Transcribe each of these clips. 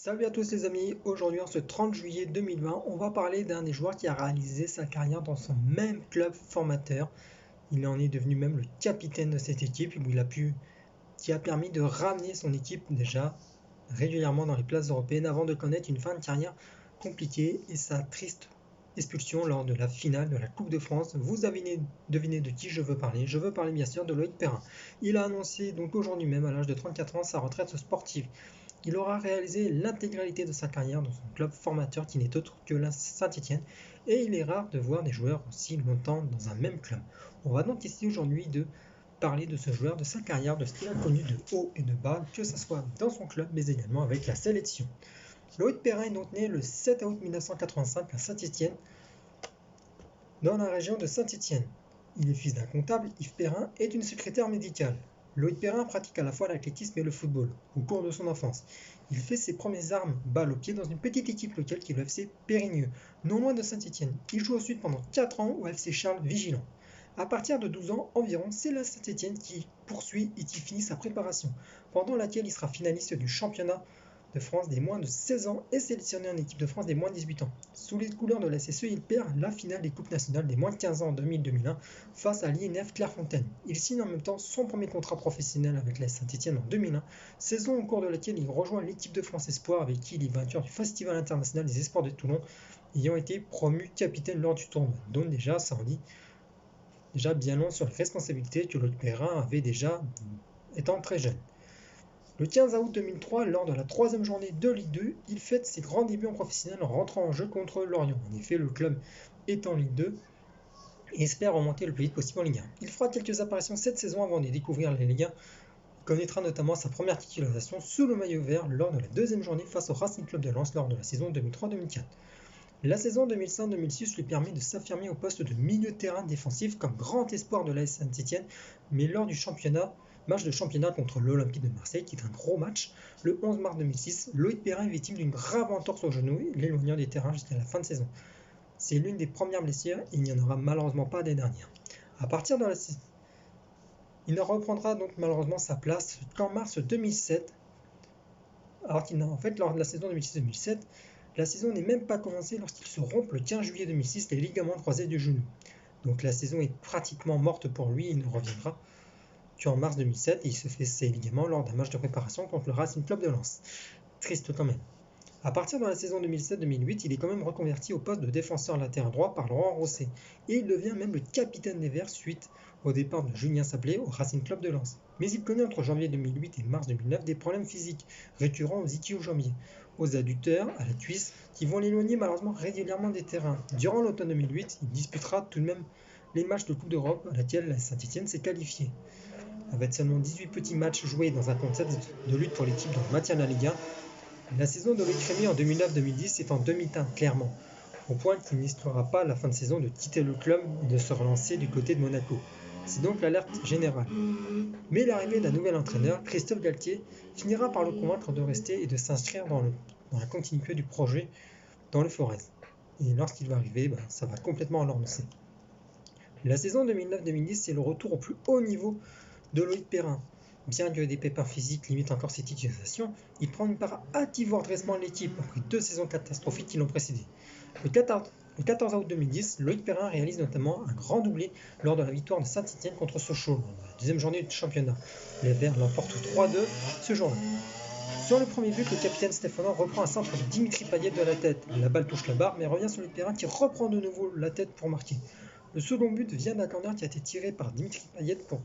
Salut à tous les amis, aujourd'hui en ce 30 juillet 2020, on va parler d'un des joueurs qui a réalisé sa carrière dans son même club formateur. Il en est devenu même le capitaine de cette équipe qui a permis de ramener son équipe déjà régulièrement dans les places européennes avant de connaître une fin de carrière compliquée et sa triste expulsion lors de la finale de la Coupe de France. Vous avez deviné de qui je veux parler. Je veux parler bien sûr de Loïc Perrin. Il a annoncé donc aujourd'hui même à l'âge de 34 ans sa retraite sportive. Il aura réalisé l'intégralité de sa carrière dans son club formateur qui n'est autre que la Saint-Étienne et il est rare de voir des joueurs aussi longtemps dans un même club. On va donc essayer aujourd'hui de parler de ce joueur, de sa carrière, de ce qu'il a connu de haut et de bas, que ce soit dans son club mais également avec la sélection. Loïc Perrin est donc né le 7 août 1985 à Saint-Étienne, dans la région de Saint-Étienne. Il est fils d'un comptable, Yves Perrin, et d'une secrétaire médicale. Loïc Perrin pratique à la fois l'athlétisme et le football au cours de son enfance. Il fait ses premières armes balles au pied dans une petite équipe locale qui est le FC Périgneux, non loin de Saint-Étienne. Il joue ensuite pendant 4 ans au FC Charles Vigilant. À partir de 12 ans environ, c'est la Saint-Étienne qui poursuit et qui finit sa préparation, pendant laquelle il sera finaliste du championnat de France des moins de 16 ans et sélectionné en équipe de France des moins de 18 ans. Sous les couleurs de la SSE, il perd la finale des Coupes nationales des moins de 15 ans en 2000-2001 face à l'INF Clairefontaine. Il signe en même temps son premier contrat professionnel avec la Saint-Étienne en 2001, saison au cours de laquelle il rejoint l'équipe de France Espoir avec qui il est vainqueur du Festival international des espoirs de Toulon, ayant été promu capitaine lors du tournoi. Donc déjà, ça en dit déjà bien long sur les responsabilités que Loïc Perrin avait déjà étant très jeune. Le 15 août 2003, lors de la troisième journée de Ligue 2, il fête ses grands débuts en professionnel en rentrant en jeu contre Lorient. En effet, le club est en Ligue 2 et espère remonter le plus vite possible en Ligue 1. Il fera quelques apparitions cette saison avant de découvrir les Ligue 1. Il connaîtra notamment sa première titularisation sous le maillot vert lors de la deuxième journée face au Racing Club de Lens lors de la saison 2003-2004. La saison 2005-2006 lui permet de s'affirmer au poste de milieu de terrain défensif comme grand espoir de l'AS Saint-Étienne, mais lors du match de championnat contre l'Olympique de Marseille, qui est un gros match, le 11 mars 2006, Loïc Perrin est victime d'une grave entorse au genou, l'éloignant des terrains jusqu'à la fin de saison. C'est l'une des premières blessures et il n'y en aura malheureusement pas des dernières. À partir de la saison, il ne reprendra donc malheureusement sa place qu'en mars 2007, alors qu'il n'a en fait lors de la saison 2006-2007, la saison n'est même pas commencée lorsqu'il se rompt le 15 juillet 2006 les ligaments croisés du genou. Donc la saison est pratiquement morte pour lui, il ne reviendra qu'en mars 2007 et il se fait ses ligaments lors d'un match de préparation contre le Racing Club de Lens. Triste quand même. À partir de la saison 2007-2008, il est quand même reconverti au poste de défenseur latéral droit par Laurent Rosset et il devient même le capitaine des Verts suite au départ de Julien Sablé au Racing Club de Lens. Mais il connaît entre janvier 2008 et mars 2009 des problèmes physiques récurrents aux ischio-jambiers, aux adducteurs, à la cuisse, qui vont l'éloigner malheureusement régulièrement des terrains. Durant l'automne 2008, il disputera tout de même les matchs de Coupe d'Europe à laquelle la Saint-Étienne s'est qualifiée. Avec seulement 18 petits matchs joués dans un contexte de lutte pour l'équipe dans le maintien de la Ligue 1, la saison de Loïc Rémy en 2009-2010 est en demi-teinte clairement, au point qu'il n'exclura pas la fin de saison de quitter le club et de se relancer du côté de Monaco. C'est donc l'alerte générale. Mais l'arrivée d'un nouvel entraîneur, Christophe Galtier, finira par le convaincre de rester et de s'inscrire dans la continuité du projet dans le Forez. Et lorsqu'il va arriver, ça va complètement l'annoncer. La saison 2009-2010, c'est le retour au plus haut niveau de Loïc Perrin. Bien que des pépins physiques limitent encore ses titulations, il prend une part active au redressement de l'équipe après 2 saisons catastrophiques qui l'ont précédé. Le 14 août 2010, Loïc Perrin réalise notamment un grand doublé lors de la victoire de Saint-Étienne contre Sochaux, lors de la deuxième journée du championnat. Les Verts l'emportent 3-2 ce jour-là. Sur le premier but, le capitaine stéphanois reprend un centre de Dimitri Payet de la tête. La balle touche la barre mais revient sur Loïc Perrin qui reprend de nouveau la tête pour marquer. Le second but vient d'un corner qui a été tiré par Dimitri Payet pour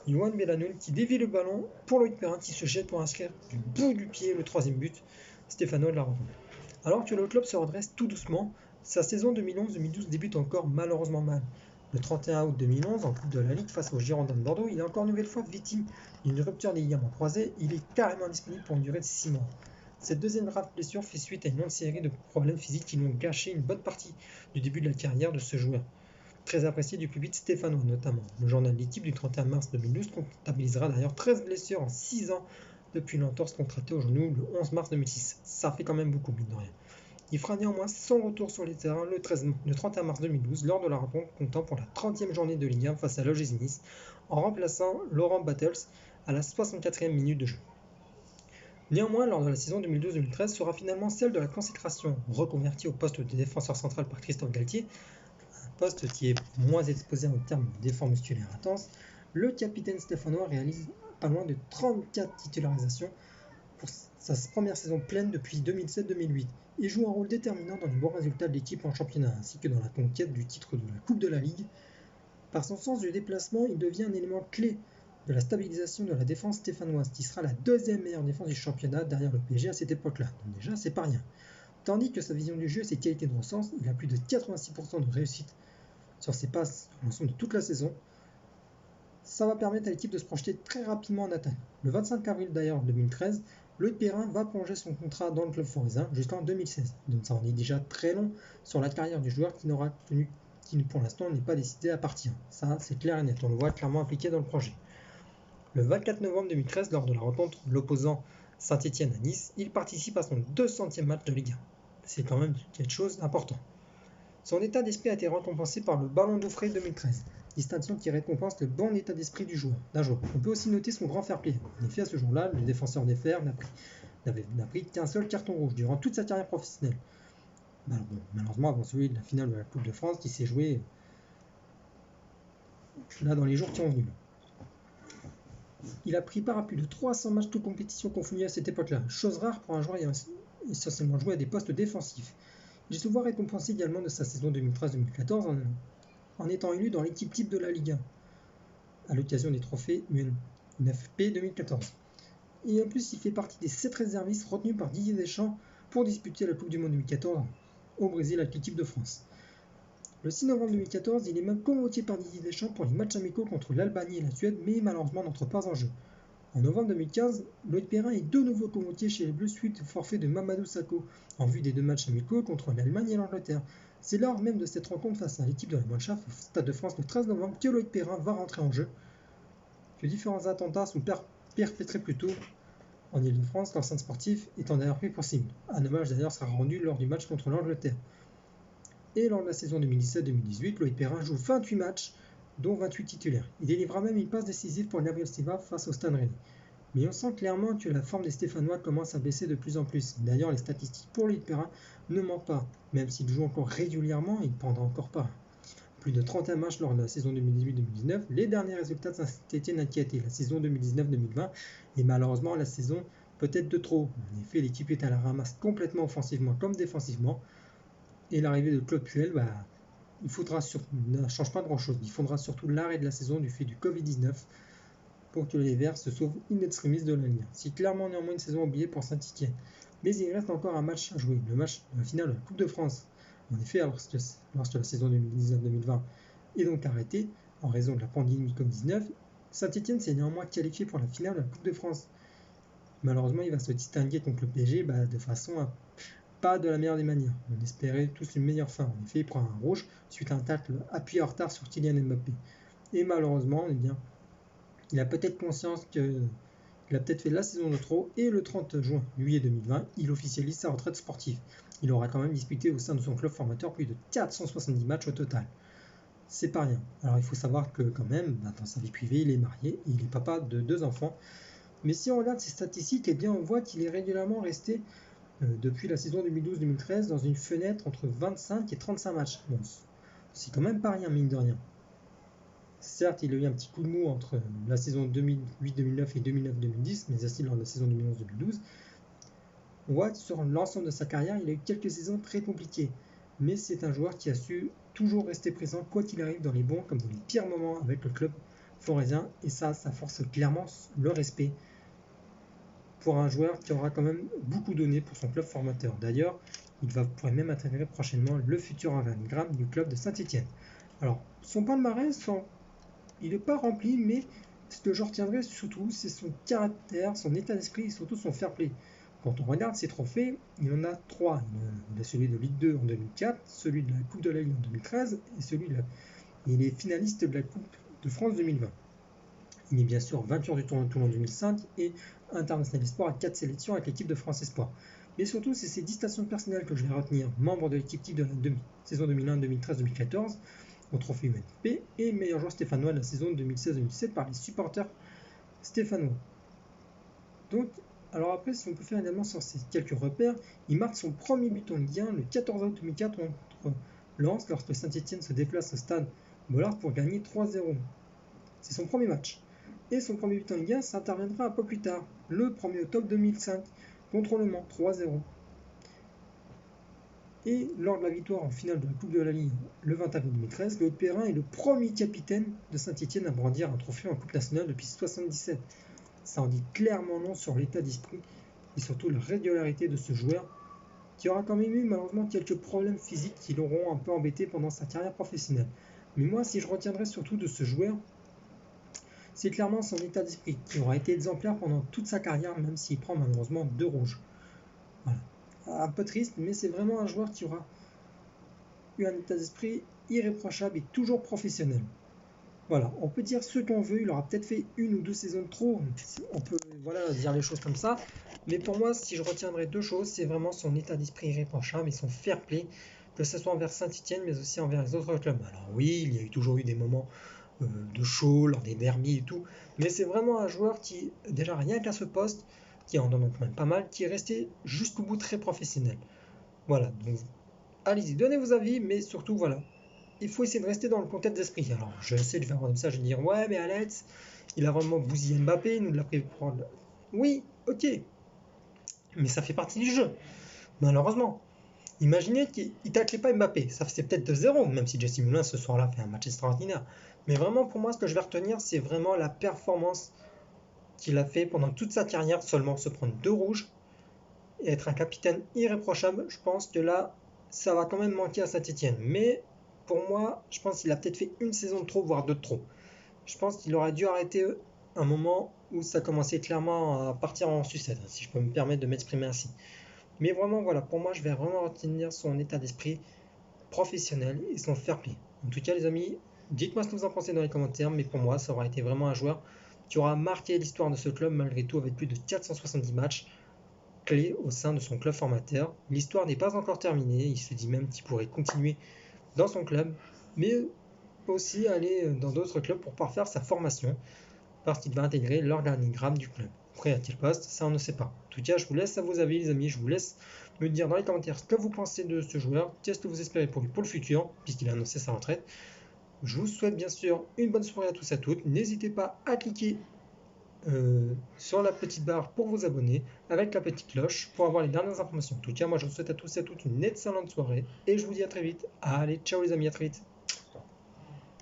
Yoann Bellanoul qui dévie le ballon pour Loïc Perrin qui se jette pour inscrire du bout du pied le troisième but. Stéphanois de la reprend. Alors que le club se redresse tout doucement, sa saison 2011-2012 débute encore malheureusement mal. Le 31 août 2011, en Coupe de la Ligue face aux Girondins de Bordeaux, il est encore une nouvelle fois victime d'une rupture des ligaments croisés. Il est carrément disponible pour une durée de 6 mois. Cette deuxième grave blessure fait suite à une longue série de problèmes physiques qui l'ont gâché une bonne partie du début de la carrière de ce joueur. Très apprécié du public stéphanois notamment. Le journal L'équipe du 31 mars 2012 comptabilisera d'ailleurs 13 blessures en 6 ans depuis l'entorse contractée au genou le 11 mars 2006. Ça fait quand même beaucoup, mine de rien. Il fera néanmoins son retour sur les terrains le 31 mars 2012 lors de la rencontre comptant pour la 30e journée de Ligue 1 face à l'OGC Nice en remplaçant Laurent Battels à la 64e minute de jeu. Néanmoins, lors de la saison 2012-2013 sera finalement celle de la consécration, reconvertie au poste de défenseur central par Christophe Galtier, un poste qui est moins exposé en termes d'efforts musculaires intenses. Le capitaine stéphanois réalise pas loin de 34 titularisations pour sa première saison pleine depuis 2007-2008 et joue un rôle déterminant dans les bons résultats de l'équipe en championnat ainsi que dans la conquête du titre de la Coupe de la Ligue. Par son sens du déplacement, il devient un élément clé de la stabilisation de la défense stéphanoise, qui sera la deuxième meilleure défense du championnat derrière le PSG à cette époque-là. Donc déjà, c'est pas rien. Tandis que sa vision du jeu et ses qualités de recense, il a plus de 86% de réussite sur ses passes sur l'ensemble de toute la saison. Ça va permettre à l'équipe de se projeter très rapidement en attaque. Le 25 avril d'ailleurs 2013, Loïc Perrin va prolonger son contrat dans le club forezin jusqu'en 2016. Donc ça en est déjà très long sur la carrière du joueur qui pour l'instant n'est pas décidé à partir. Ça c'est clair et net, on le voit clairement impliqué dans le projet. Le 24 novembre 2013, lors de la rencontre l'opposant Saint-Etienne à Nice, il participe à son 200e match de Ligue 1. C'est quand même quelque chose d'important. Son état d'esprit a été récompensé par le Ballon d'eau frais 2013, distinction qui récompense le bon état d'esprit d'un joueur. On peut aussi noter son grand fair play. En effet, à ce jour-là, le défenseur des Fers n'a pris qu'un seul carton rouge durant toute sa carrière professionnelle. Malheureusement, avant celui de la finale de la Coupe de France qui s'est joué là dans les jours qui ont venu. Il a pris part à plus de 300 matchs de compétition confondues à cette époque-là, chose rare pour un joueur ayant essentiellement joué à des postes défensifs. Il se voit récompensé également de sa saison 2013-2014 en étant élu dans l'équipe type de la Ligue 1, à l'occasion des trophées UNFP 2014. Et en plus, il fait partie des 7 réservistes retenus par Didier Deschamps pour disputer la Coupe du Monde 2014 au Brésil avec l'équipe de France. Le 6 novembre 2014, il est même convoqué par Didier Deschamps pour les matchs amicaux contre l'Albanie et la Suède, mais malheureusement n'entre pas en jeu. En novembre 2015, Loïc Perrin est de nouveau convoqué chez les Bleus suite au forfait de Mamadou Sakho en vue des 2 matchs amicaux contre l'Allemagne et l'Angleterre. C'est lors même de cette rencontre face à l'équipe de la Mannschaft au Stade de France le 13 novembre que Loïc Perrin va rentrer en jeu. Que différents attentats sont perpétrés plus tôt en Ile-de-France, l'enceinte sportive étant d'ailleurs pris pour cible. Un hommage d'ailleurs sera rendu lors du match contre l'Angleterre. Et lors de la saison 2017-2018, Loïc Perrin joue 28 matchs, dont 28 titulaires. Il délivra même une passe décisive pour Gabriel Silva face au Stade Rennais. Mais on sent clairement que la forme des Stéphanois commence à baisser de plus en plus. D'ailleurs, les statistiques pour Loïc Perrin ne mentent pas. Même s'il joue encore régulièrement, il ne prendra encore pas. Plus de 31 matchs lors de la saison 2018-2019, les derniers résultats de Saint-Etienne inquiétaient la saison 2019-2020 et malheureusement la saison peut-être de trop. En effet, l'équipe est à la ramasse complètement offensivement comme défensivement. Et l'arrivée de Claude Puel, ne change pas grand-chose. Il faudra surtout l'arrêt de la saison du fait du Covid-19 pour que les Verts se sauvent in extremis de la Ligue 1. C'est clairement néanmoins une saison oubliée pour Saint-Etienne. Mais il reste encore un match à jouer, le match de la finale de la Coupe de France. En effet, lorsque la saison 2019-2020 est donc arrêtée en raison de la pandémie Covid-19, Saint-Etienne s'est néanmoins qualifié pour la finale de la Coupe de France. Malheureusement, il va se distinguer contre le PSG de façon pas de la meilleure des manières. On espérait tous une meilleure fin. En effet, il prend un rouge suite à un tacle appuyé en retard sur Kylian Mbappé. Et malheureusement, il a peut-être conscience qu'il a peut-être fait la saison de trop et le 30 juillet 2020, il officialise sa retraite sportive. Il aura quand même disputé au sein de son club formateur plus de 470 matchs au total. C'est pas rien. Alors il faut savoir que quand même, dans sa vie privée, il est marié et il est papa de 2 enfants. Mais si on regarde ses statistiques, eh bien on voit qu'il est régulièrement resté depuis la saison 2012-2013 dans une fenêtre entre 25 et 35 matchs. Bon, c'est quand même pas rien, mine de rien. Certes, il a eu un petit coup de mou entre la saison 2008-2009 et 2009-2010, mais aussi lors de la saison 2011-2012. On voit que sur l'ensemble de sa carrière, il a eu quelques saisons très compliquées. Mais c'est un joueur qui a su toujours rester présent, quoi qu'il arrive, dans les bons comme dans les pires moments avec le club floresien. Et ça force clairement le respect pour un joueur qui aura quand même beaucoup donné pour son club formateur. D'ailleurs, pourrait même intégrer prochainement le futur organigramme du club de Saint-Etienne. Alors, son palmarès, il n'est pas rempli, mais ce que je retiendrai surtout, c'est son caractère, son état d'esprit et surtout son fair play. Quand on regarde ses trophées, il en a 3. Il a celui de Ligue 2 en 2004, celui de la Coupe de la Ligue en 2013 et il est finaliste de la Coupe de France 2020. Il est bien sûr vainqueur du Tour de Toulon en 2005 et international espoir à 4 sélections avec l'équipe de France Espoir. Mais surtout, c'est ses distinctions personnelles que je vais retenir. Membre de l'équipe type de la saison 2001, 2013, 2014 au trophée UNFP et meilleur joueur stéphanois de la saison 2016-2017 par les supporters stéphanois. Donc, Alors après, si on peut faire également sur ces quelques repères, il marque son premier but en Ligue 1 le 14 août 2004 contre Lens lorsque Saint-Étienne se déplace au stade Bollard pour gagner 3-0. C'est son premier match. Et son premier but en Ligue 1, ça interviendra un peu plus tard, le 1er octobre 2005, contre le Mans, 3-0. Et lors de la victoire en finale de la Coupe de la Ligue le 20 avril 2013, Claude Perrin est le premier capitaine de Saint-Étienne à brandir un trophée en Coupe nationale depuis 1977. Ça en dit clairement non sur l'état d'esprit et surtout la régularité de ce joueur qui aura quand même eu malheureusement quelques problèmes physiques qui l'auront un peu embêté pendant sa carrière professionnelle. Mais moi, si je retiendrai surtout de ce joueur, c'est clairement son état d'esprit qui aura été exemplaire pendant toute sa carrière, même s'il prend malheureusement 2 rouges. Voilà. Un peu triste, mais c'est vraiment un joueur qui aura eu un état d'esprit irréprochable et toujours professionnel. Voilà, on peut dire ce qu'on veut, il aura peut-être fait 1 ou 2 saisons de trop, on peut dire les choses comme ça, mais pour moi, si je retiendrai 2 choses, c'est vraiment son état d'esprit irréprochable et son fair play, que ce soit envers Saint-Étienne, mais aussi envers les autres clubs. Alors oui, il y a toujours eu des moments de show, lors des derbies et tout, mais c'est vraiment un joueur qui, déjà rien qu'à ce poste, qui en donne quand même pas mal, qui est resté jusqu'au bout très professionnel. Voilà, donc allez-y, donnez vos avis, mais surtout, voilà, il faut essayer de rester dans le contexte d'esprit. Alors, je sais de faire un message et de dire ouais, mais Alex, il a vraiment bousillé Mbappé, il nous l'a pris pour prendre. Oui, ok, mais ça fait partie du jeu, malheureusement. Imaginez qu'il ne taclait pas Mbappé, ça faisait peut-être 2-0, même si Jesse Moulin ce soir-là fait un match extraordinaire. Mais vraiment, pour moi, ce que je vais retenir, c'est vraiment la performance qu'il a fait pendant toute sa carrière, seulement se prendre 2 rouges et être un capitaine irréprochable. Je pense que là, ça va quand même manquer à Saint-Étienne. Mais pour moi, je pense qu'il a peut-être fait 1 saison de trop, voire 2 de trop. Je pense qu'il aurait dû arrêter un moment où ça commençait clairement à partir en sucette, si je peux me permettre de m'exprimer ainsi. Mais vraiment, voilà, pour moi, je vais vraiment retenir son état d'esprit professionnel et son fair play. En tout cas, les amis, dites-moi ce que vous en pensez dans les commentaires, mais pour moi, ça aura été vraiment un joueur qui aura marqué l'histoire de ce club malgré tout avec plus de 470 matchs clés au sein de son club formateur. L'histoire n'est pas encore terminée, il se dit même qu'il pourrait continuer dans son club, mais aussi aller dans d'autres clubs pour parfaire sa formation, parce qu'il va intégrer l'organigramme du club. Après, à quel poste, ça on ne sait pas. En tout cas, je vous laisse à vos avis, les amis, je vous laisse me dire dans les commentaires ce que vous pensez de ce joueur, qu'est-ce que vous espérez pour lui pour le futur, puisqu'il a annoncé sa retraite. Je vous souhaite bien sûr une bonne soirée à tous et à toutes. N'hésitez pas à cliquer sur la petite barre pour vous abonner avec la petite cloche pour avoir les dernières informations. En tout cas, moi je vous souhaite à tous et à toutes une excellente soirée et je vous dis à très vite. Allez, ciao les amis, à très vite.